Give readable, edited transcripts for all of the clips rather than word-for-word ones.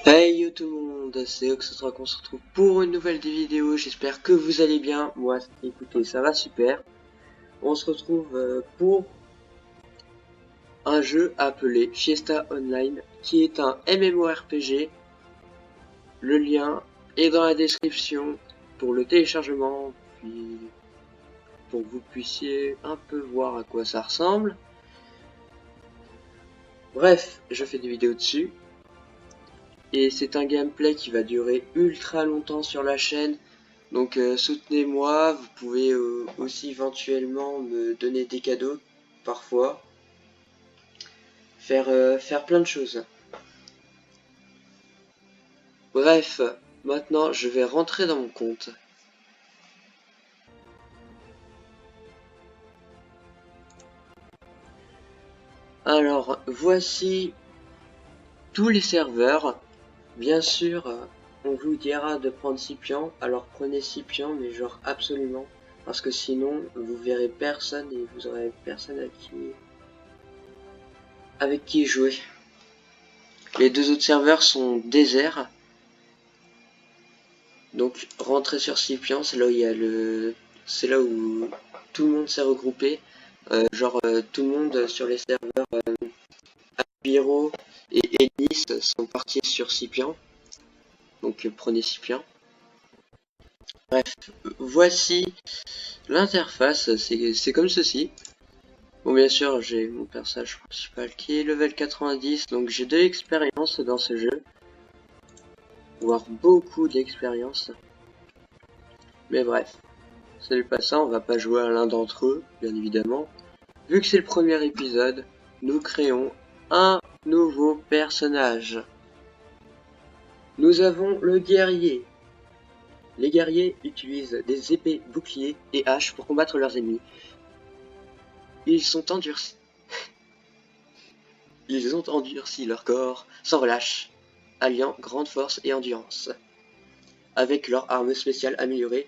Hey yo tout le monde, c'est Ox3 qu'on se retrouve pour une nouvelle vidéo, j'espère que vous allez bien, moi écoutez ça va super. On se retrouve pour un jeu appelé Fiesta Online qui est un MMORPG. Le lien est dans la description pour le téléchargement, puis pour que vous puissiez un peu voir à quoi ça ressemble. Bref, je fais des vidéos dessus. Et c'est un gameplay qui va durer ultra longtemps sur la chaîne. Donc soutenez-moi, vous pouvez aussi éventuellement me donner des cadeaux, parfois. Faire plein de choses. Bref, maintenant je vais rentrer dans mon compte. Alors, voici tous les serveurs. Bien sûr, on vous dira de prendre Scipion, alors prenez Scipion, mais genre absolument. Parce que sinon, vous verrez personne et vous aurez personne avec qui jouer. Les deux autres serveurs sont déserts. Donc rentrer sur Scipion, c'est là où il y a c'est là où tout le monde s'est regroupé. Tout le monde sur les serveurs Biro et Ennis sont partis sur Scipion. Donc prenez Scipion. Bref, voici l'interface, c'est comme ceci. Bon bien sûr j'ai mon personnage principal qui est level 90, donc j'ai de l'expérience dans ce jeu. Voire beaucoup d'expérience. Mais bref, c'est pas ça, on va pas jouer à l'un d'entre eux, bien évidemment. Vu que c'est le premier épisode, nous créons un nouveau personnage. Nous avons le guerrier. Les guerriers utilisent des épées, boucliers et haches pour combattre leurs ennemis. Ils ont endurci leur corps sans relâche, alliant grande force et endurance, avec leur arme spéciale améliorée,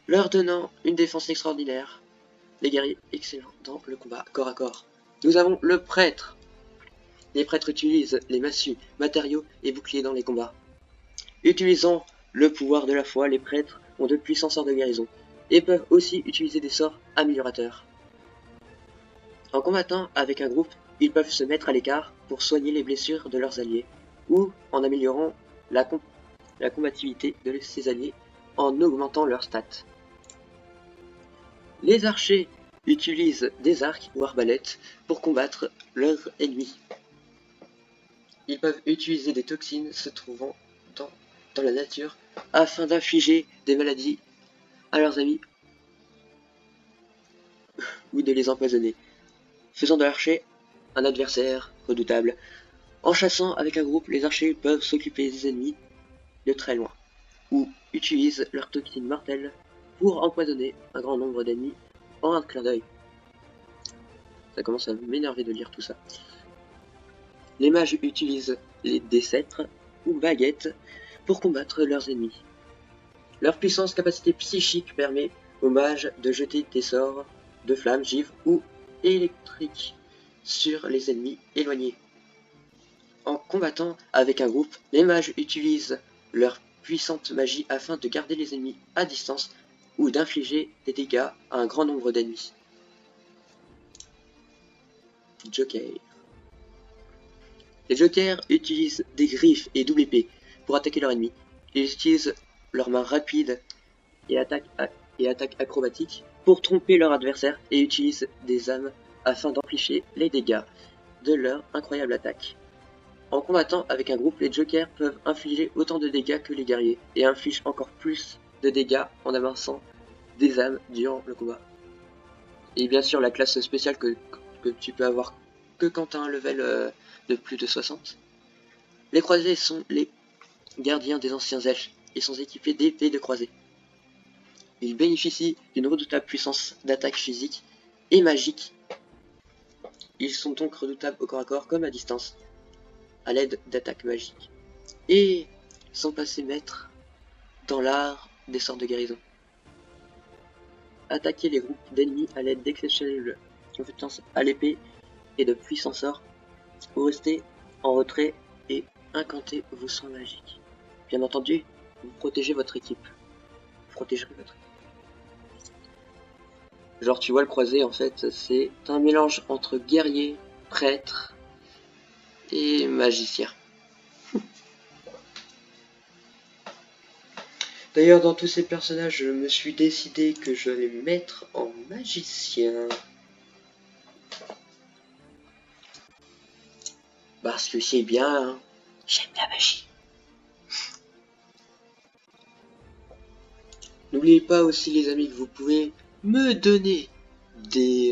leur donnant une défense extraordinaire. Les guerriers excellents dans le combat corps à corps. Nous avons le prêtre. Les prêtres utilisent les massues, matériaux et boucliers dans les combats. Utilisant le pouvoir de la foi, les prêtres ont de puissants sorts de guérison et peuvent aussi utiliser des sorts améliorateurs. En combattant avec un groupe, ils peuvent se mettre à l'écart pour soigner les blessures de leurs alliés ou en améliorant la combativité de ses alliés en augmentant leurs stats. Les archers utilisent des arcs ou arbalètes pour combattre leurs ennemis. Ils peuvent utiliser des toxines se trouvant dans la nature afin d'infliger des maladies à leurs amis ou de les empoisonner, faisant de l'archer un adversaire redoutable. En chassant avec un groupe, les archers peuvent s'occuper des ennemis de très loin, ou utilisent leurs toxines mortelles pour empoisonner un grand nombre d'ennemis en un clin d'œil. Ça commence à m'énerver de lire tout ça. Les mages utilisent des sceptres ou baguettes pour combattre leurs ennemis. Leur puissante capacité psychique permet aux mages de jeter des sorts de flammes, givre ou électriques sur les ennemis éloignés. En combattant avec un groupe, les mages utilisent leur puissante magie afin de garder les ennemis à distance ou d'infliger des dégâts à un grand nombre d'ennemis. Joker. Les jokers utilisent des griffes et double épée pour attaquer leurs ennemis. Ils utilisent leurs mains rapides et attaques acrobatiques pour tromper leur adversaire et utilisent des âmes afin d'amplifier les dégâts de leur incroyable attaque. En combattant avec un groupe, les jokers peuvent infliger autant de dégâts que les guerriers et infligent encore plus de dégâts en avançant des âmes durant le combat. Et bien sûr la classe spéciale que tu peux avoir que quand tu as un level de plus de 60. Les croisés sont les gardiens des anciens elfes et sont équipés d'épées de croisés. Ils bénéficient d'une redoutable puissance d'attaque physique et magique. Ils sont donc redoutables au corps à corps comme à distance, à l'aide d'attaques magiques. Et sont passés maîtres dans l'art des sorts de guérison. Attaquer les groupes d'ennemis à l'aide d'exceptionnelles compétences à l'épée et de puissants sorts, ou rester en retrait et incanter vos sorts magiques. Bien entendu, vous protégez votre équipe. Vous protégerez votre équipe. Genre, tu vois, le croisé, en fait, c'est un mélange entre guerrier, prêtre et magicien. D'ailleurs, dans tous ces personnages, je me suis décidé que je vais me mettre en magicien. Parce que c'est bien, hein. J'aime la magie. N'oubliez pas aussi, les amis, que vous pouvez me donner des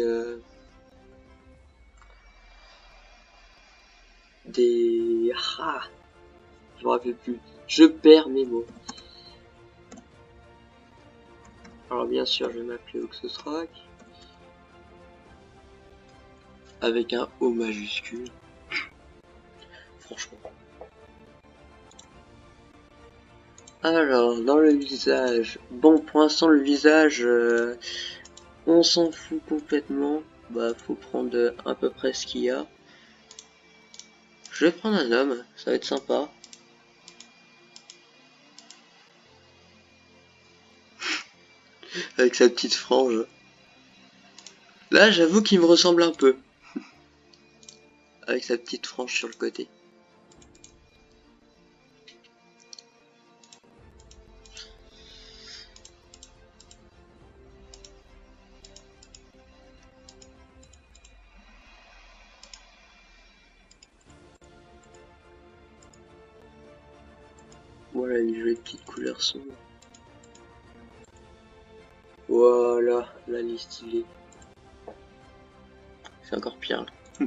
je me rappelle plus. Je perds mes mots. Alors bien sûr, je vais m'appeler Oxosrak avec un O majuscule. Franchement. Alors, dans le visage. Bon, pour l'instant, le visage, on s'en fout complètement. Bah, faut prendre à peu près ce qu'il y a. Je vais prendre un homme, ça va être sympa. Avec sa petite frange. Là, j'avoue qu'il me ressemble un peu. Avec sa petite frange sur le côté. Voilà, une jolie petite couleur sombre. Voilà, là, elle est stylée. C'est encore pire. Là.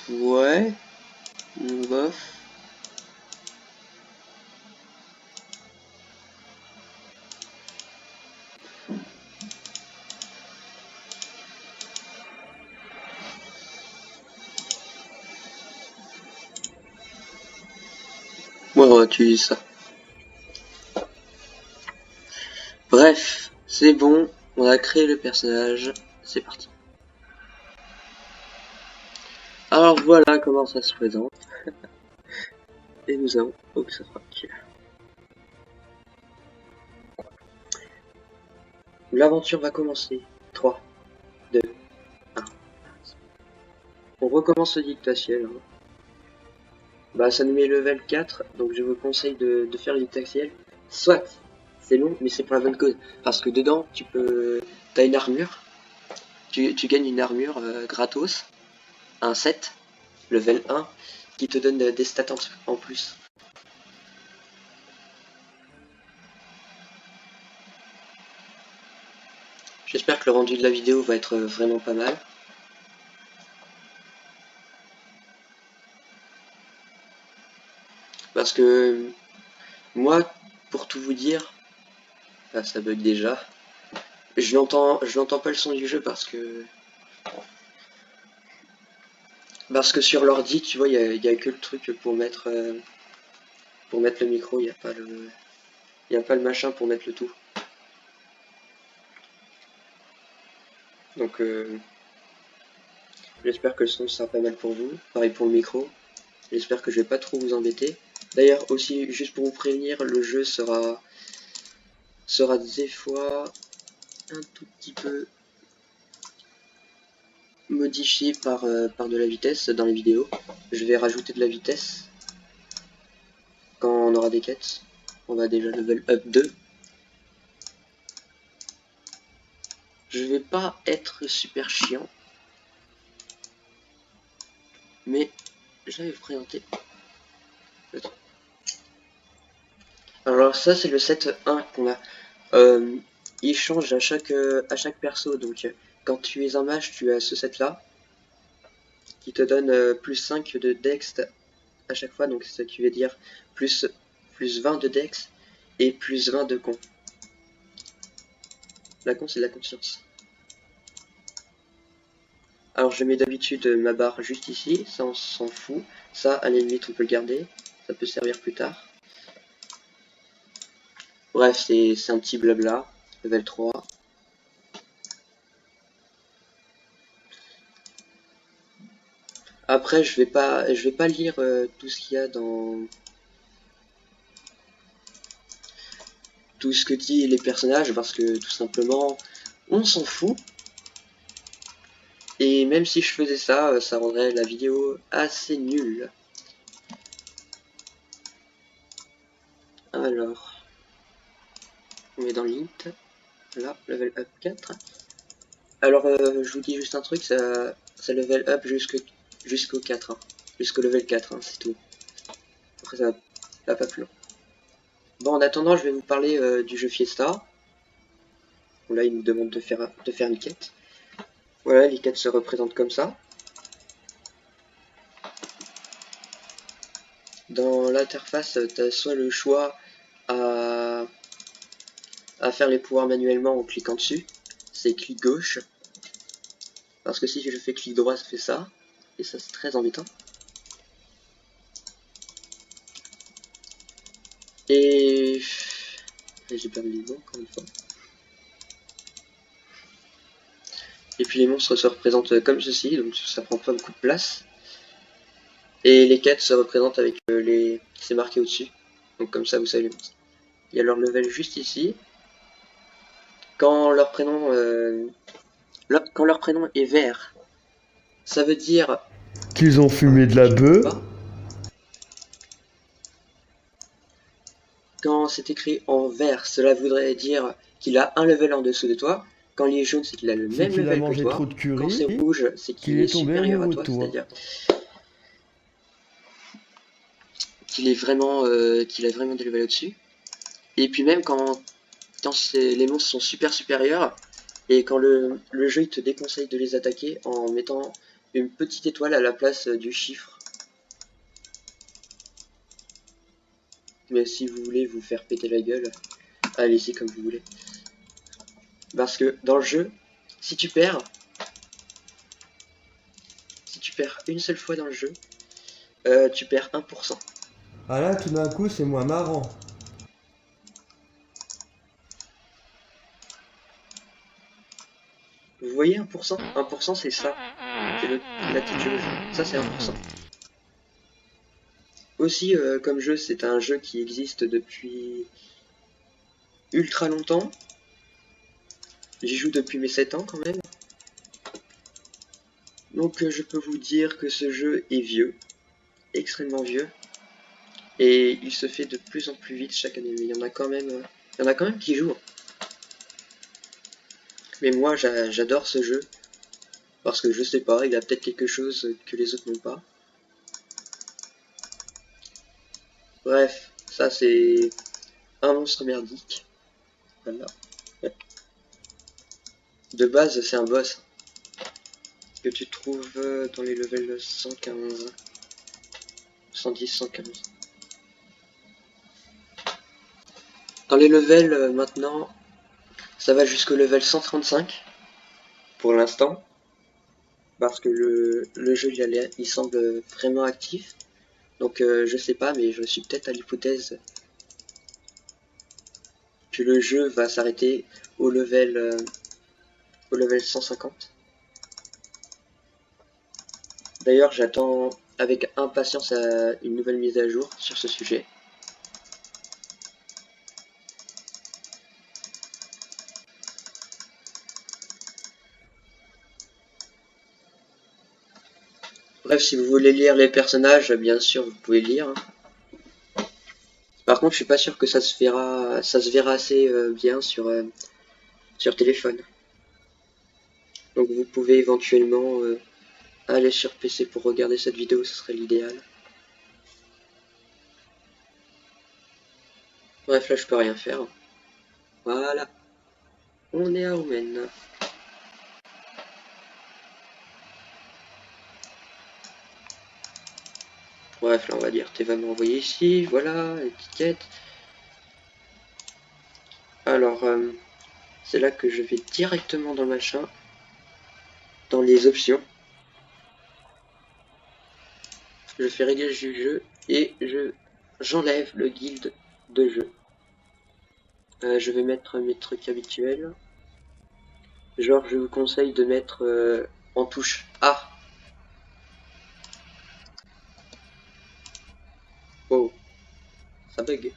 Ouais. Bof. Ouais, on va utiliser ça. Bref, c'est bon. On a créé le personnage. C'est parti. Alors voilà comment ça se présente. Et nous avons Oxosrak. L'aventure va commencer. 3, 2, 1. On recommence le dictatiel. Hein. Bah ça nous met level 4, donc je vous conseille de faire le dictatiel. Soit, c'est long, mais c'est pour la bonne cause. Parce que dedans, t'as une armure. Tu gagnes une armure gratos. Un set, level 1, qui te donne des stats en plus. J'espère que le rendu de la vidéo va être vraiment pas mal. Parce que moi, pour tout vous dire, ah, ça bug déjà. Je n'entends pas le son du jeu parce que sur l'ordi, tu vois, il y a que le truc pour mettre le micro, il n'y a pas le machin pour mettre le tout. Donc j'espère que le son sera pas mal pour vous. Pareil pour le micro. J'espère que je vais pas trop vous embêter. D'ailleurs aussi, juste pour vous prévenir, le jeu sera des fois un tout petit peu modifié par de la vitesse dans les vidéos. Je vais rajouter de la vitesse quand on aura des quêtes. On va déjà level up 2. Je vais pas être super chiant, mais je vais vous présenter le truc. Alors ça c'est le set 1 qu'on a. Il change à chaque perso, donc quand tu es un mage, tu as ce set là qui te donne plus 5 de dex à chaque fois, donc ce qui veut dire plus 20 de dex et plus 20 de con. La con c'est la conscience. Alors je mets d'habitude ma barre juste ici, ça on s'en fout. Ça à la limite on peut le garder. ça peut servir plus tard. Bref, c'est un petit blabla, level 3. Après, je vais pas lire tout ce qu'il y a dans tout ce que disent les personnages parce que tout simplement, on s'en fout. Et même si je faisais ça, ça rendrait la vidéo assez nulle. Alors, on est dans l'int. Là, level up 4. Alors, je vous dis juste un truc, ça level up jusqu'au 4. Hein. Jusqu'au level 4, hein, c'est tout. Après, ça va pas plus loin. Bon, en attendant, je vais vous parler du jeu Fiesta. Bon, là, il nous demande de faire une quête. Voilà, les quêtes se représentent comme ça. Dans l'interface, tu as soit le choix à faire les pouvoirs manuellement en cliquant dessus. C'est clic gauche. Parce que si je fais clic droit, ça fait ça. Et ça, c'est très embêtant. Et j'ai perdu les mots encore une fois. Et puis les monstres se représentent comme ceci, donc ça prend pas beaucoup de place. Et les quêtes se représentent avec c'est marqué au-dessus. Donc comme ça, vous savez les monstres. Il y a leur level juste ici. Quand leur prénom est vert, ça veut dire qu'ils ont fumé de la bœuf. Quand c'est écrit en vert, cela voudrait dire qu'il a un level en dessous de toi. Quand il est jaune, c'est qu'il a le C'est même qu'il a level que mangé toi. trop de Quand curry, c'est rouge, c'est qu'il qu'il est est tombé supérieur à amoureux de toi, toi. c'est-à-dire qu'il est vraiment, qu'il a vraiment des levels au-dessus. Et puis même quand les monstres sont super supérieurs, et quand le jeu il te déconseille de les attaquer en mettant une petite étoile à la place du chiffre. Mais si vous voulez vous faire péter la gueule, allez-y comme vous voulez. Parce que dans le jeu, si tu perds une seule fois dans le jeu, tu perds 1%. Ah là, tout d'un coup, c'est moins marrant. Vous voyez 1%? 1% c'est ça. C'est la petite jauge. Ça c'est 1%. Aussi, comme jeu, c'est un jeu qui existe depuis ultra longtemps. J'y joue depuis mes 7 ans quand même. Donc je peux vous dire que ce jeu est vieux. Extrêmement vieux. Et il se fait de plus en plus vite chaque année. Mais il y en a quand même qui jouent. Mais moi j'adore ce jeu. Parce que je sais pas, il a peut-être quelque chose que les autres n'ont pas. Bref, ça c'est un monstre merdique. Voilà. De base, c'est un boss que tu trouves dans les levels 115. 110, 115. Dans les levels, maintenant, ça va jusqu'au level 135 pour l'instant. Parce que le jeu, il semble vraiment actif. Donc je sais pas, mais je suis peut-être à l'hypothèse que le jeu va s'arrêter au level 150. D'ailleurs, j'attends avec impatience une nouvelle mise à jour sur ce sujet. Bref, si vous voulez lire les personnages, bien sûr, vous pouvez lire. Hein. Par contre, je suis pas sûr que ça se verra assez bien sur téléphone. Donc vous pouvez éventuellement aller sur PC pour regarder cette vidéo, ce serait l'idéal. Bref, là je peux rien faire. Voilà, on est à Omen. Bref, là on va dire, tu vas m'envoyer ici, voilà, l'étiquette. Alors, c'est là que je vais directement dans le machin, dans les options. Je fais réglage du jeu et je j'enlève le guild de jeu. Je vais mettre mes trucs habituels. Genre, je vous conseille de mettre en touche A. Oh, ça bug.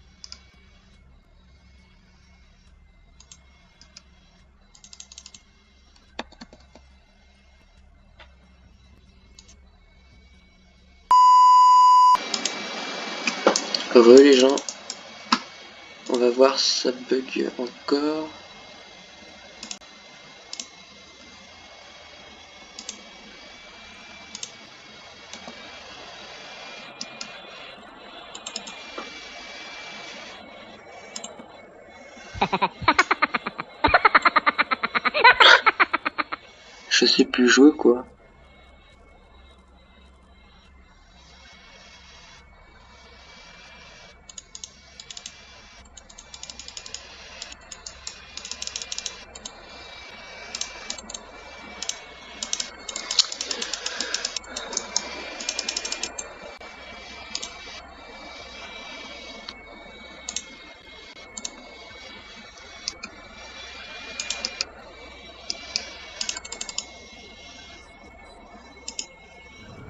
Heureux les gens. On va voir si ça bug encore. Je sais plus jouer quoi.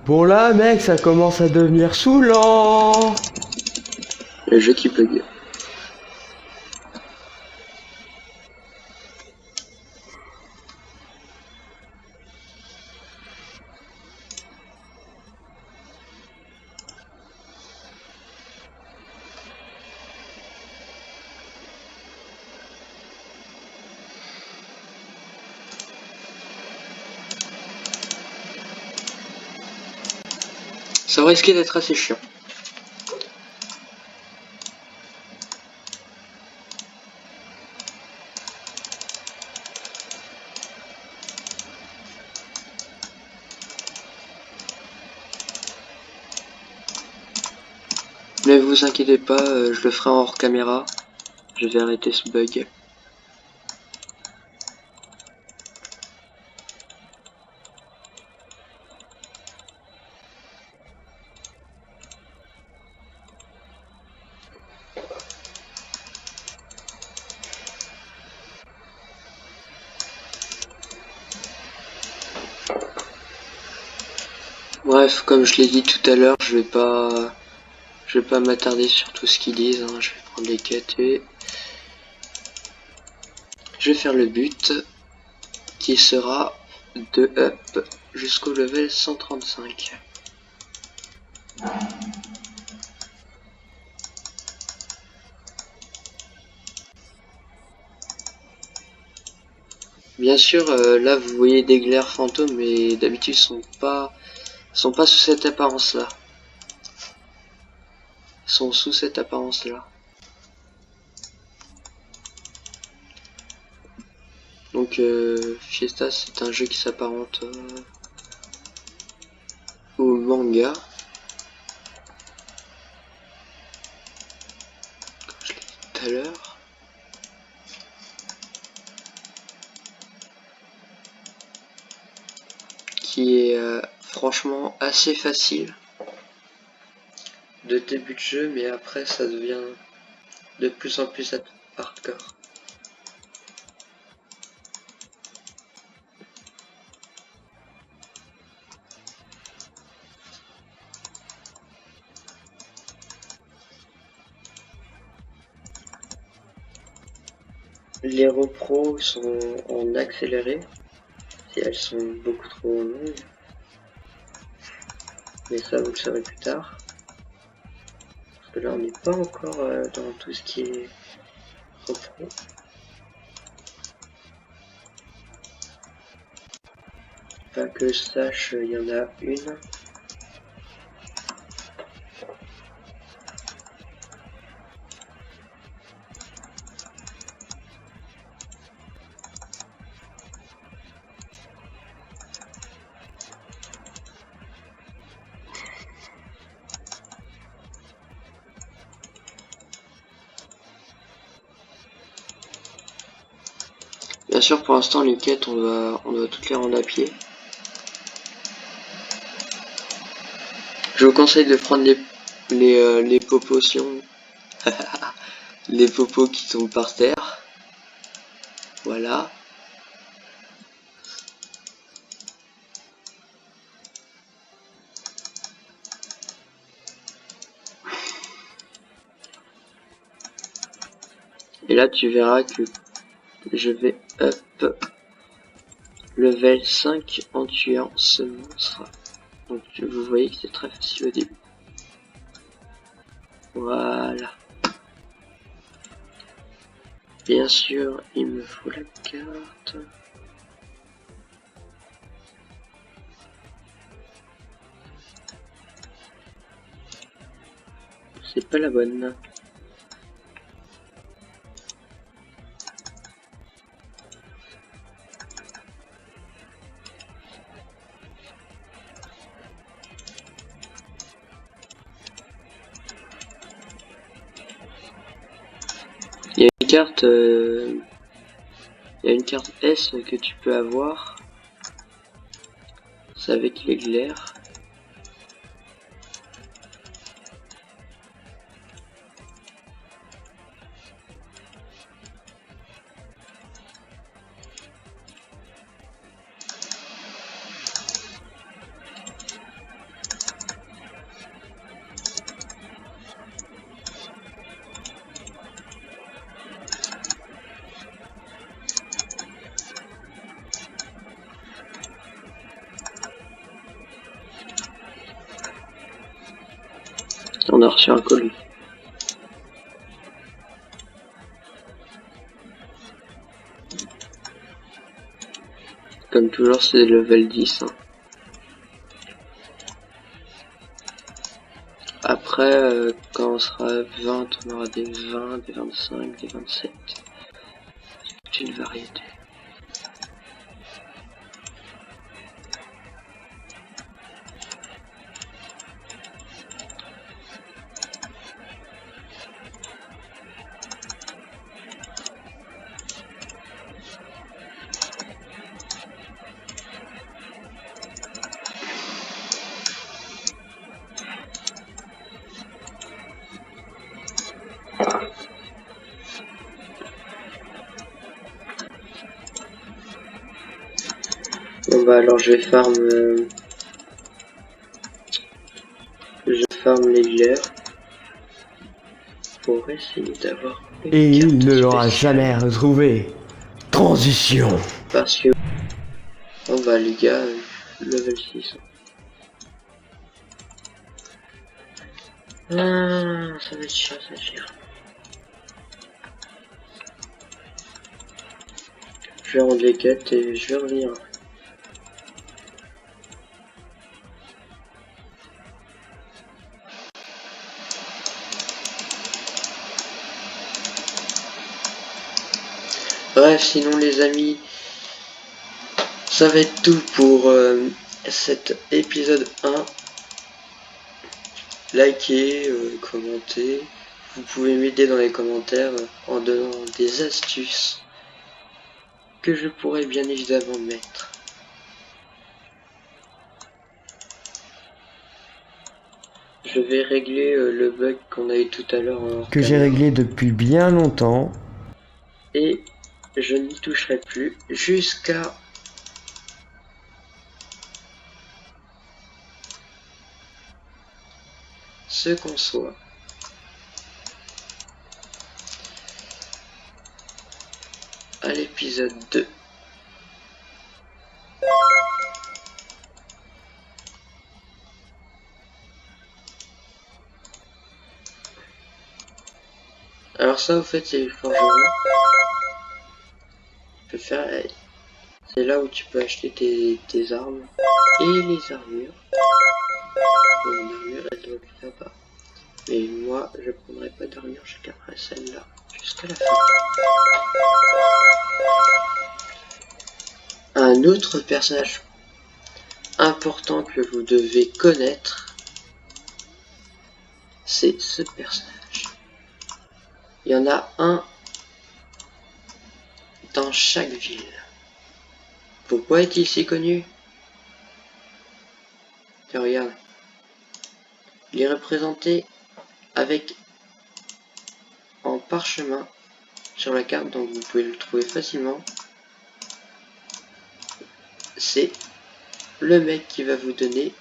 Bon là, mec, ça commence à devenir saoulant. Le jeu qui bug. Ça risquait d'être assez chiant. Ne vous inquiétez pas, je le ferai en hors caméra. Je vais arrêter ce bug. Bref, comme je l'ai dit tout à l'heure, je vais pas m'attarder sur tout ce qu'ils disent. Hein. Je vais prendre les quêtes et je vais faire le but qui sera de up jusqu'au level 135. Bien sûr, là vous voyez des glaires fantômes, mais d'habitude sont pas sous cette apparence-là. Sont sous cette apparence-là. Donc Fiesta, c'est un jeu qui s'apparente au manga. Comme je l'ai dit tout à l'heure. Qui est franchement assez facile de début de jeu, mais après ça devient de plus en plus hardcore. Les repros sont en accéléré, si elles sont beaucoup trop longues, mais ça vous le saurez plus tard. Parce que là on n'est pas encore dans tout ce qui est repro. Pas que je sache, il y en a une. Bien sûr, pour l'instant, les quêtes, on doit toutes les rendre à pied. Je vous conseille de prendre les potions, les popos qui tombent par terre. Voilà. Et là tu verras que je vais up level 5 en tuant ce monstre. Donc vous voyez que c'est très facile au début. Voilà. Bien sûr, il me faut la carte. C'est pas la bonne. Il y a une carte, il y a une carte S que tu peux avoir. C'est avec l'éclair. On a reçu un colis. Comme toujours, c'est level 10. Hein. Après, quand on sera 20, on aura des 20, des 25, des 27. C'est une variété. Bon bah alors je farm les glaires pour essayer d'avoir une Et carte il ne l'aura spéciale. jamais retrouvé. Transition. Parce que oh bah les gars, level 6. Ah, ça va être chiant, ça va être chiant. Je vais rendre les quêtes et je vais revenir. Bref, sinon les amis, ça va être tout pour cet épisode 1. Likez, commentez. Vous pouvez m'aider dans les commentaires en donnant des astuces que je pourrais bien évidemment mettre. Je vais régler le bug qu'on a eu tout à l'heure en Que j'ai caméra. réglé depuis bien longtemps. Et je n'y toucherai plus jusqu'à ce qu'on soit à l'épisode 2. Alors ça, au fait, c'est le forgeron. Tu peux faire... C'est là où tu peux acheter tes armes et les armures. Bon, une armure, elle doit être là-bas. Mais moi, je prendrai pas d'armure, je garderai celle-là jusqu'à la fin. Un autre personnage important que vous devez connaître, c'est ce personnage. Il y en a un dans chaque ville. Pourquoi est-il si connu? Tiens, regarde. Il est représenté avec en parchemin sur la carte, donc vous pouvez le trouver facilement. C'est le mec qui va vous donner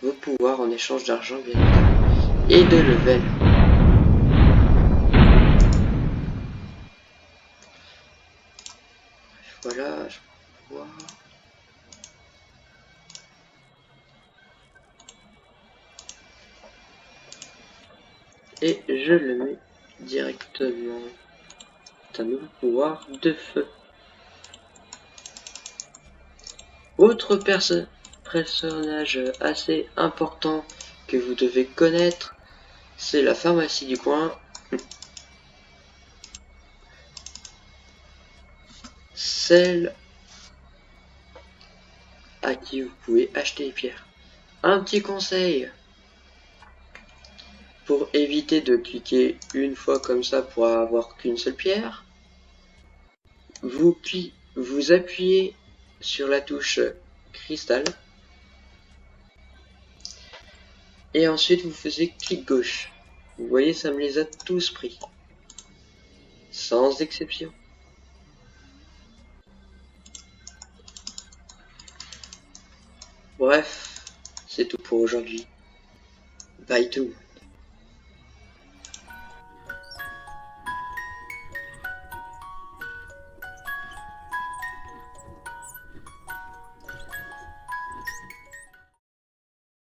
vos pouvoirs en échange d'argent, bien évidemment, et de level. Voilà, je peux voir. Et je le mets directement. C'est un nouveau pouvoir de feu. Autre personnage assez important que vous devez connaître, c'est la pharmacie du coin. Celle à qui vous pouvez acheter les pierres. Un petit conseil, pour éviter de cliquer une fois comme ça pour avoir qu'une seule pierre, vous appuyez sur la touche cristal et ensuite vous faisiez clic gauche. Vous voyez, ça me les a tous pris, sans exception. Bref, c'est tout pour aujourd'hui. Bye tout.